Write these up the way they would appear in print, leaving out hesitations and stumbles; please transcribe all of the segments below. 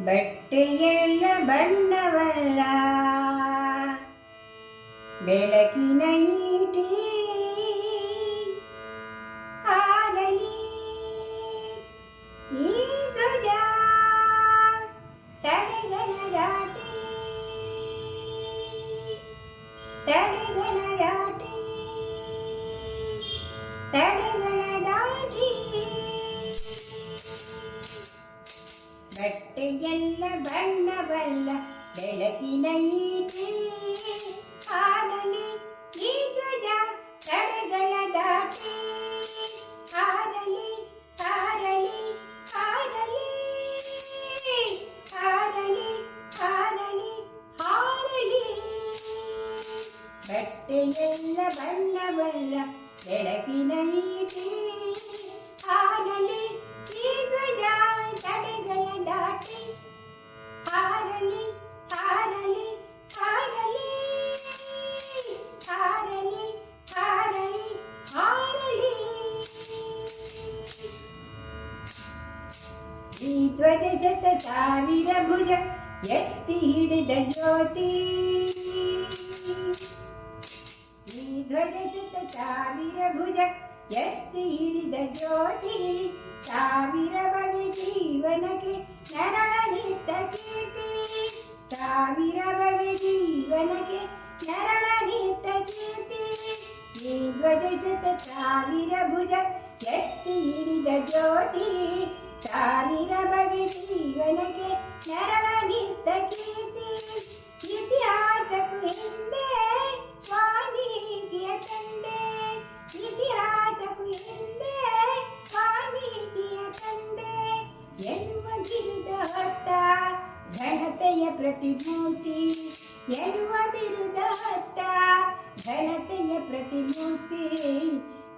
ಬಟ್ಟೆಯೆಲ್ಲ ಬಣ್ಣವಲ್ಲ, ಬೆಳಕಿನ ಈಟಿ ಹಾರಲಿ ಈ ಧ್ವಜ ತಡೆಗಳ ದಾಟಿ, ತಡೆಗಳ ದಾಟಿ, ತಡೆಗಳ ದಾಟಿ. ಬಟ್ಟೆಯೆಲ್ಲ ಬಣ್ಣವಲ್ಲ, ಬೆಳಕಿನ ಈಟಿ ಹಾರಲಿ ಈ ಧ್ವಜ ತಡೆಗಳ ದಾಟಿ, ಹಾರಲಿ ಹಾರಲಿ ಹಾರಲಿ ಹಾರಲಿ ಹಾರಲಿ ಹಾರಲಿ. ಬಟ್ಟೆಯೆಲ್ಲ ಬಣ್ಣವಲ್ಲ, ಬೆಳಕಿನ ಈಟಿ ಹಾರಲಿ ಈ ಧ್ವಜ ತಡೆಗಳ ದಾಟಿ, ಹಾರಲಿ ಹಾರಲಿ ಹಾರಲಿ ಹಾರಲಿ ಹಾರಲಿ ಹಾರಲಿ. ಈ ಧ್ವಜ ಶತ ಸಾವಿರ ಭುಜ ಎತ್ತಿ ಹಿಡಿದ ಜ್ಯೋತಿ, ಈ ಧ್ವಜ ಶತ ಸಾವಿರ ಭುಜ ಎತ್ತಿ ಹಿಡಿದ ಜ್ಯೋತಿ, ಸಾವಿರ ಬಗೆ ಜೀವನಕ್ಕೆ ನರಳನಿತ್ತ ಕೀರ್ತಿ, ಸಾವಿರ ಬಗೆ ಜೀವನಕ್ಕೆ ನರಳನಿತ್ತ ಕೀರ್ತಿ. ಈ ಧ್ವಜ ಶತ ಸಾವಿರ ಭುಜ ಎತ್ತಿ ಹಿಡಿದ ಜ್ಯೋತಿ, ಸಾವಿರ ಬಗೆ ಜೀವನಕ್ಕೆ ನರಳನಿತ್ತ ಕೀರ್ತಿ. ಇತಿಹಾಸಕ್ಕೂ ಹಿಂದೆ ವಾಲ್ಮೀಕಿಯ ತಂದೆ, ಇತಿಹಾಸಕ್ಕೂ ಹಿಂದೆ ವಾಲ್ಮೀಕಿಯ ತಂದೆ ಎನ್ನುವ ಬಿರುದ ಹೊತ್ತ ಘನತೆಯ ಪ್ರತಿಮೂರ್ತಿ, ಎನ್ನುವ ಬಿರುದ ಹೊತ್ತ ಘನತೆಯ ಪ್ರತಿಮೂರ್ತಿ.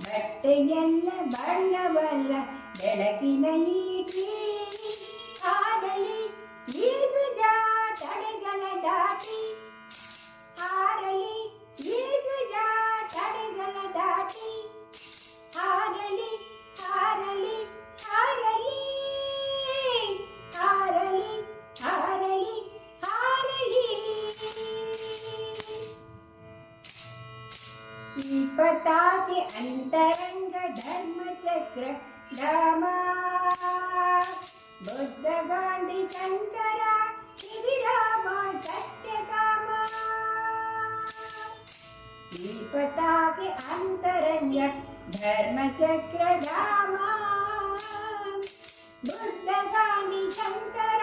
ಬಟ್ಟೆಯೆಲ್ಲ ಬಣ್ಣವಲ್ಲ, ಬೆಳಕಿನ ಈಟಿ ಹಾರಲಿ ಈ ಧ್ವಜ ತಡೆಗಳ ದಾಟಿ, ಹಾರಲಿ ಈ ಧ್ವಜ ತಡೆಗಳ ದಾಟಿ, ಹಾರಲಿ ಹಾರಲಿ ಹಾರಲಿ ಹಾರಲಿ ಹಾರಲಿ ಹಾರಲಿ. ಈ ಪತಾಕೆ ಅಂತರಂಗ ಧರ್ಮಚಕ್ರ ಧಾಮ, ಬುದ್ಧ ಗಾಂಧಿ ಶಂಕರ ಶ್ರೀರಾಮ ಸತ್ಯಕಾಮ. ಈ ಪತಾಕೆ ಅಂತರಂಗ ಧರ್ಮಚಕ್ರ ಧಾಮ, ಬುದ್ಧ ಗಾಂಧಿ ಶಂಕರ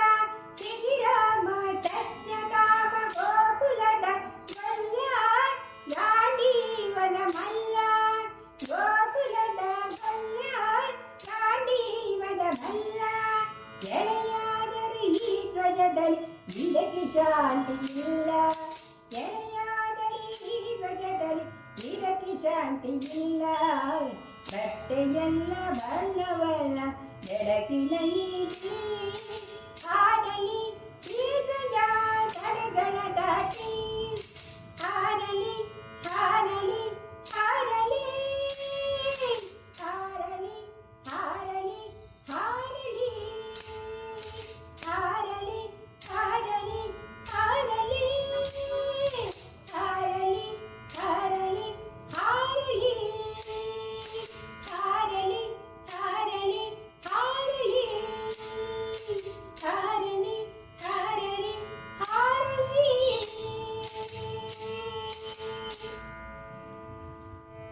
ಶ್ರೀರಾಮ ಸತ್ಯಕಾಮ. ಗೋಕುಲದ ಮಲ್ಲ ಗಾಂಧೀವನ ಮಲ್ಲ, ಗೋಕುಲದ ಮಲ್ಲ ಗಾಂಧೀವನ ಮಲ್ಲ. ಎಳೆಯಾದರೆ ಈ ಧ್ವಜದಲ್ಲಿ ಇದಕ್ಕೆ ಶಾಂತಿ ಇಲ್ಲ, ಎಳೆಯಾದರೆ ಈ ಧ್ವಜದಲ್ಲಿ ಇದಕ್ಕೆ ಶಾಂತಿ ಇಲ್ಲ. ಬಟ್ಟೆಯೆಲ್ಲ ಬಣ್ಣವಲ್ಲ, ಬೆಳಕಿನ